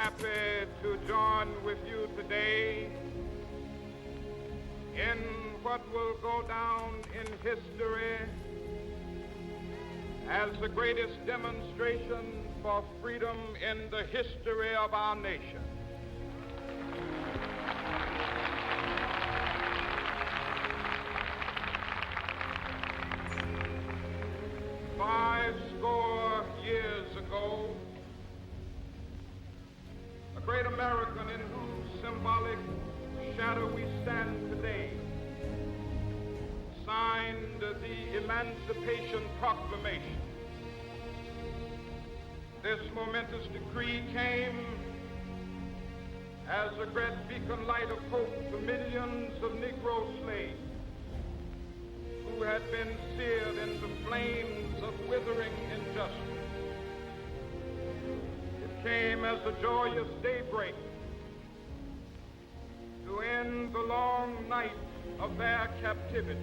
happy to join with you today in what will go down in history as the greatest demonstration for freedom in the history of our nation. Fourscore years ago, a great American in whose symbolic shadow we stand today signed the Emancipation Proclamation. This momentous decree came as a great beacon light of hope to millions of Negro slaves who had been seared in the flames of withering injustice. It came as a joyous daybreak to end the long night of their captivity.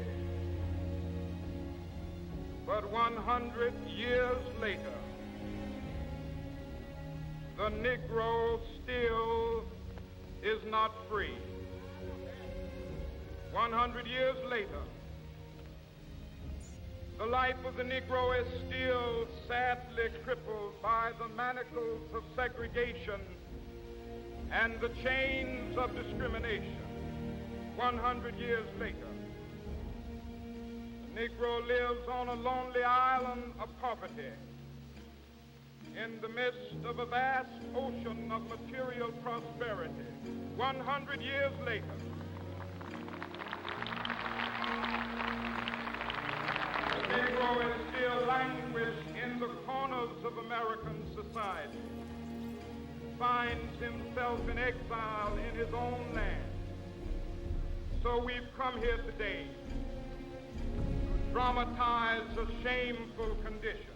But 100 years later, the Negro still is not free. 100 years later, the life of the Negro is still sadly crippled by the manacles of segregation and the chains of discrimination. 100 years later, the Negro lives on a lonely island of poverty in the midst of a vast ocean of material prosperity. 100 years later, the Negro is still languished in the corners of American society, finds himself in exile in his own land. So we've come here today to dramatize a shameful condition.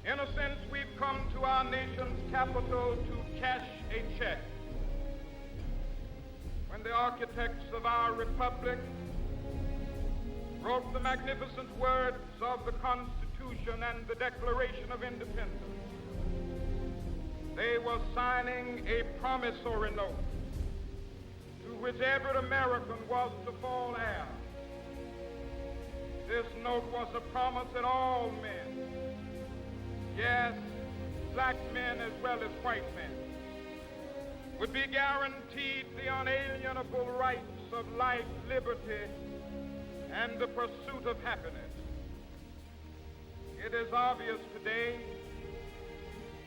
In a sense, we've come to our nation's capital to cash a check. When the architects of our republic wrote the magnificent words of the Constitution and the Declaration of Independence, they were signing a promissory note to which every American was to fall heir. This note was a promise that all men, yes, black men as well as white men, would be guaranteed the unalienable rights of life, liberty, and the pursuit of happiness. It is obvious today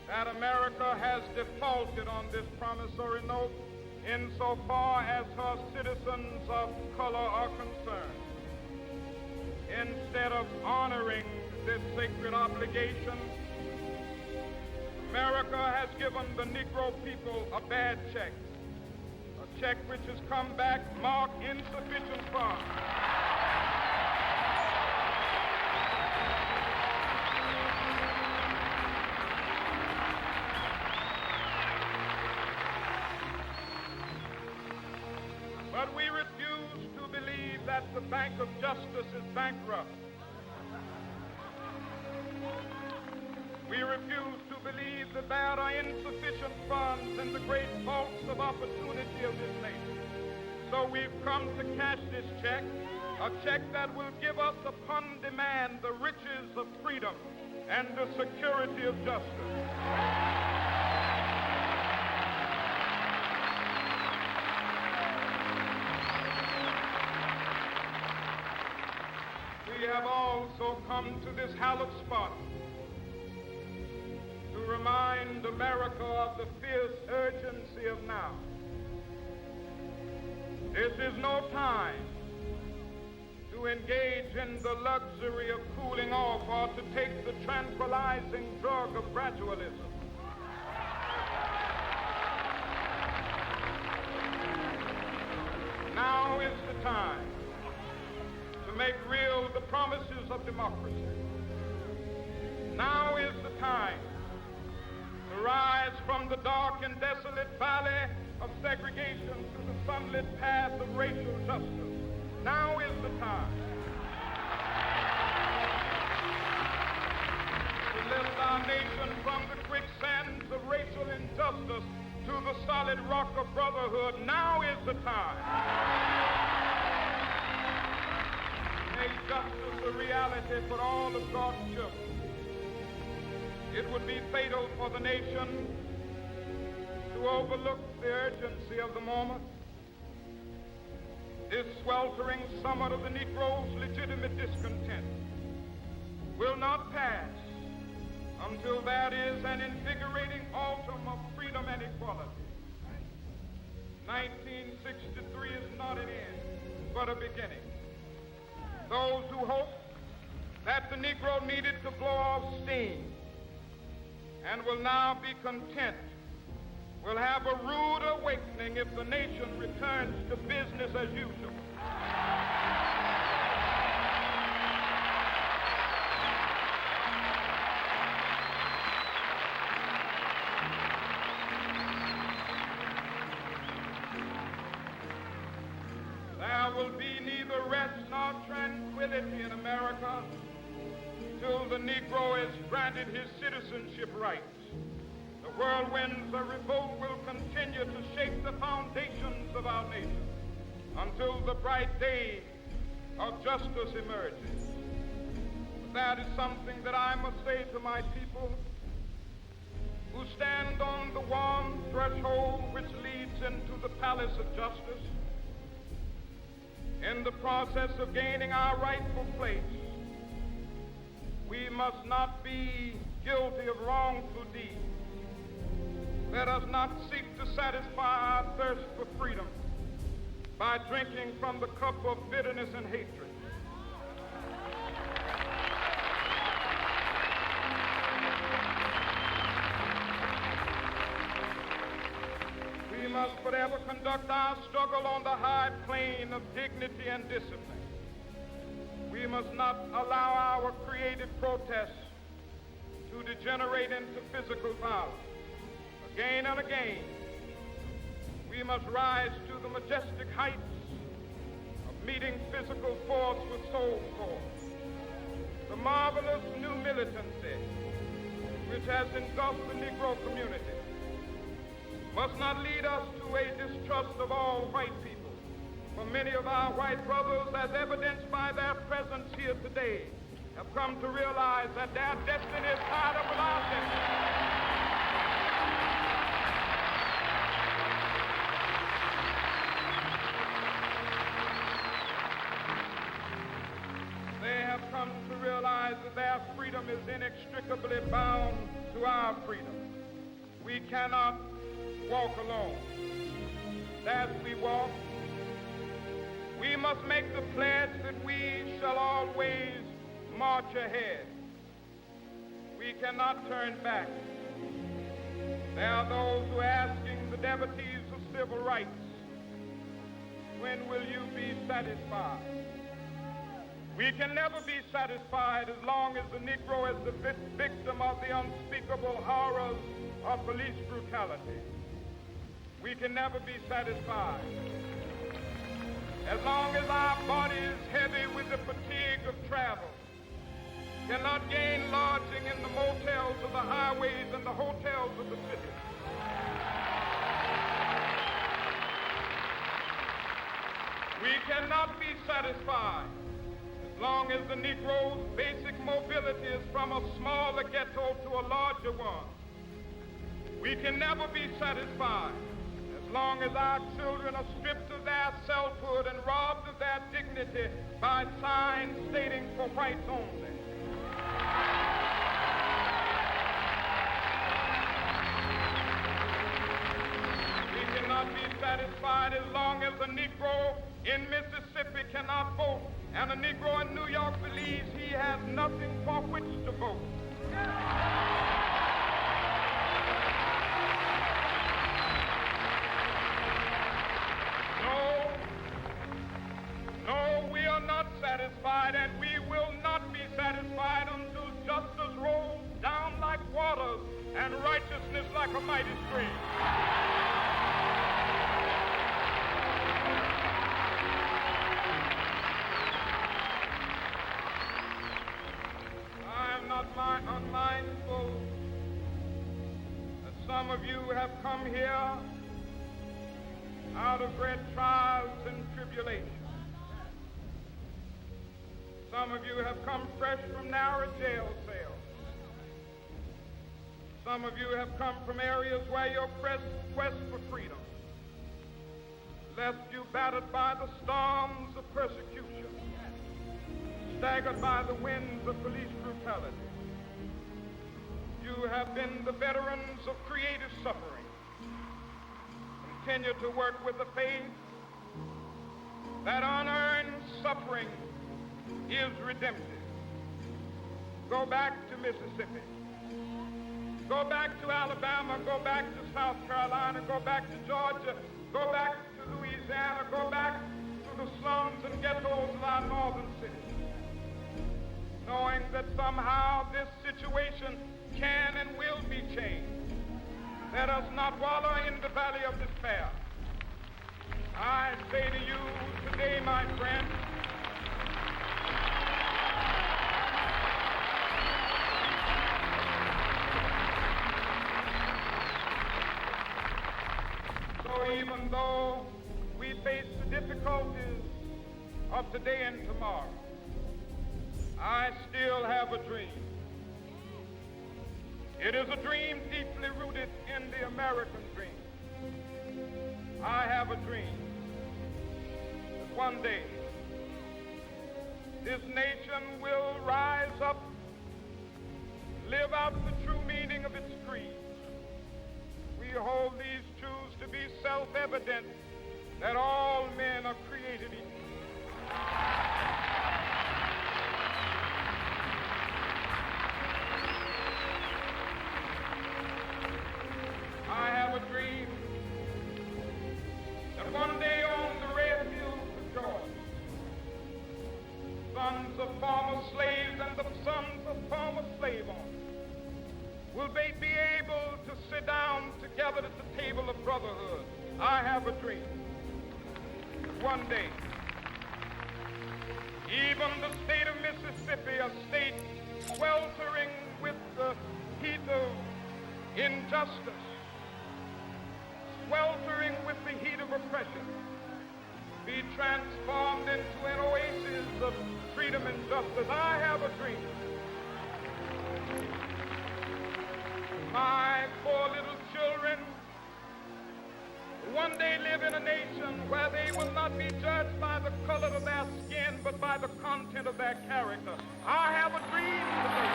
that America has defaulted on this promissory note insofar as her citizens of color are concerned. Instead of honoring this sacred obligation, America has given the Negro people a bad check, a check which has come back marked insufficient funds. But we refuse to believe that the Bank of Justice is bankrupt. We refuse to believe that there are insufficient funds in the great vaults of opportunity of this nation. So we've come to cash this check, a check that will give us upon demand the riches of freedom and the security of justice. We have also come to this hallowed spot to remind America of the fierce urgency of now. This is no time to engage in the luxury of cooling off or to take the tranquilizing drug of gradualism. Now is the time to make real the promises of democracy. Now is the time to rise from the dark and desolate valley of segregation to the sunlit path of racial justice. Now is the time to lift our nation nation from the quicksands of racial injustice to the solid rock of brotherhood. Now is the time. Make justice a reality for all of God's children. It would be fatal for the nation to overlook the urgency of the moment. This sweltering summit of the Negro's legitimate discontent will not pass until there is an invigorating autumn of freedom and equality. 1963 is not an end, but a beginning. Those who hope that the Negro needed to blow off steam and will now be content will have a rude awakening if the nation returns to business as usual. There will be neither rest nor tranquility in America till the Negro is granted his citizenship rights. The whirlwinds of revolt will continue to shake the foundations of our nation until the bright day of justice emerges. That is something that I must say to my people who stand on the warm threshold which leads into the palace of justice. In the process of gaining our rightful place, we must not be guilty of wrongful deeds. Let us not seek to satisfy our thirst for freedom by drinking from the cup of bitterness and hatred. We must forever conduct our struggle on the high plane of dignity and discipline. We must not allow our creative protests to degenerate into physical violence. Again and again, we must rise to the majestic heights of meeting physical force with soul force. The marvelous new militancy which has engulfed the Negro community must not lead us to a distrust of all white people. For many of our white brothers, as evidenced by their presence here today, have come to realize that their destiny is tied up with our destiny. They have come to realize that their freedom is inextricably bound to our freedom. We cannot walk alone. As we walk, we must make the pledge that we shall always march ahead. We cannot turn back. There are those who are asking the devotees of civil rights, when will you be satisfied? We can never be satisfied as long as the Negro is the victim of the unspeakable horrors of police brutality. We can never be satisfied as long as our body is heavy with the fatigue of travel, cannot gain lodging in the motels of the highways and the hotels of the city. We cannot be satisfied as long as the Negro's basic mobility is from a smaller ghetto to a larger one. We can never be satisfied as long as our children are stripped of their selfhood and robbed of their dignity by signs stating for whites only. We cannot be satisfied as long as a Negro in Mississippi cannot vote and a Negro in New York believes he has nothing for which to vote. No, we are not satisfied, and we will not be satisfied until justice rolls down like waters and righteousness like a mighty stream. I am not unmindful Some of you have come here out of great trials and tribulations. Some of you have come fresh from narrow jail cells. Some of you have come from areas where your quest for freedom left you battered by the storms of persecution, staggered by the winds of police brutality. You have been the veterans of creative suffering. Continue to work with the faith that unearned suffering is redemptive. Go back to Mississippi. Go back to Alabama. Go back to South Carolina. Go back to Georgia. Go back to Louisiana. Go back to the slums and ghettos of our northern cities, knowing that somehow this situation can and will be changed. Let us not wallow in the valley of despair. I say to you today, my friend, so even though we face the difficulties of today and tomorrow, I still have a dream. It is a dream deeply rooted in the American dream. I have a dream that one day this nation will rise up, live out the true meaning of its creed. We hold these truths to be self-evident, that all men are created equal. I have a dream that one day on the red hills of Georgia, sons of former slaves and the sons of former slave owners will they be able to sit down together at the table of brotherhood. I have a dream that one day even the state of Mississippi, a state sweltering with the heat of injustice, sweltering with the heat of oppression, be transformed into an oasis of freedom and justice. I have a dream. My poor little children one day live in a nation where they will not be judged by the color of their skin, but by the content of their character. I have a dream today.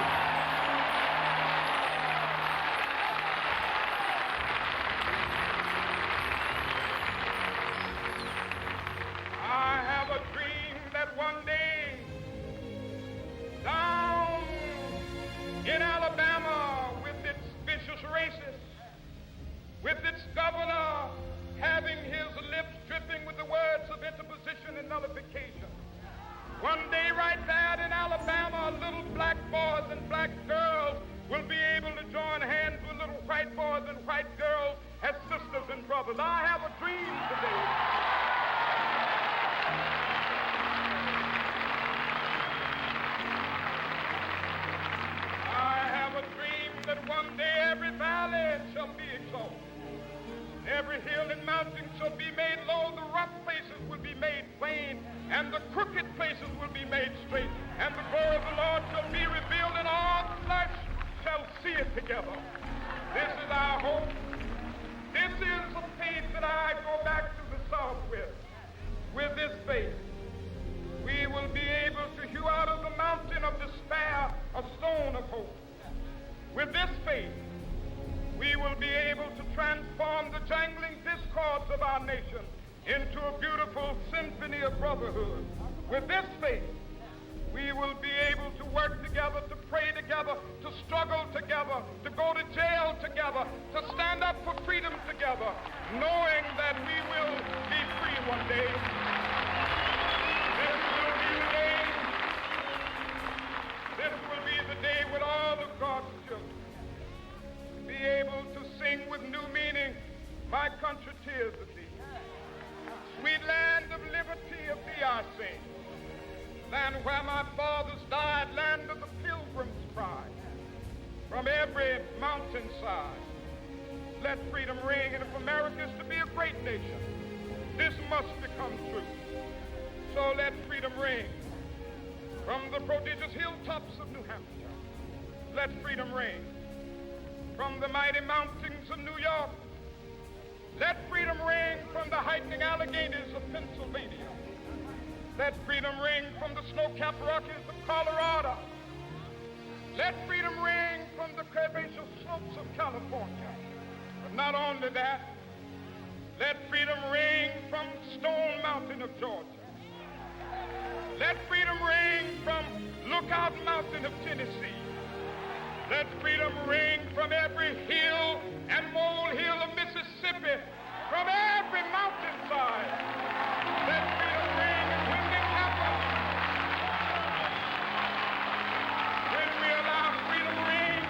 One day, down in Alabama, with its vicious racists, with its governor having his lips dripping with the words of interposition and nullification. One day right there in Alabama, little black boys and black girls will be able to join hands with little white boys and white girls as sisters and brothers. I have a dream today. That one day every valley shall be exalted, every hill and mountain shall be made low, the rough places will be made plain, and the crooked places will be made straight, and the glory of the Lord shall be revealed, and all flesh shall see it together. This is our hope. This is the faith that I go back to the South with. With this faith, we will be able to hew out of the mountain of despair a stone of hope. With this faith, we will be able to transform the jangling discords of our nation into a beautiful symphony of brotherhood. With this faith, we will be able to work together, to pray together, to struggle together, to go to jail together, to stand up for freedom together, knowing that we will be free one day. This will be the day. This will be the day when all of God's children be able to sing with new meaning, my country, tears of thee. Sweet land of liberty, of thee I sing. Land where my fathers died, land of the pilgrim's pride. From every mountainside, let freedom ring. And if America is to be a great nation, this must become true. So let freedom ring from the prodigious hilltops of New Hampshire. Let freedom ring from the mighty mountains of New York. Let freedom ring from the heightening Alleghenies of Pennsylvania. Let freedom ring from the snow-capped Rockies of Colorado. Let freedom ring from the curvaceous slopes of California. But not only that, let freedom ring from Stone Mountain of Georgia. Let freedom ring from Lookout Mountain of Tennessee. Let freedom ring from every hill and molehill of Mississippi, from every mountainside. Let freedom ring, and when it happens, when we allow freedom ring,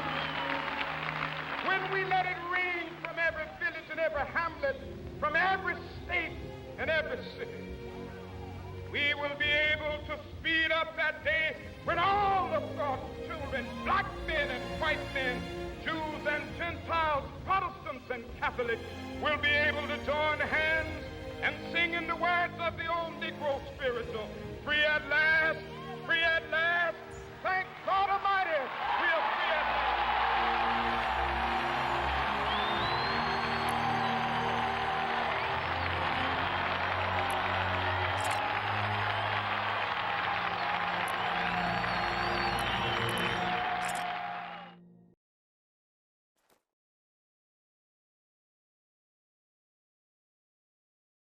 when we let it ring from every village and every hamlet, from every state and every city, we will be able to speed up that day when all of God's children, black men and white men, Jews and Gentiles, Protestants and Catholics, will be able to join hands and sing in the words of the old Negro spiritual, free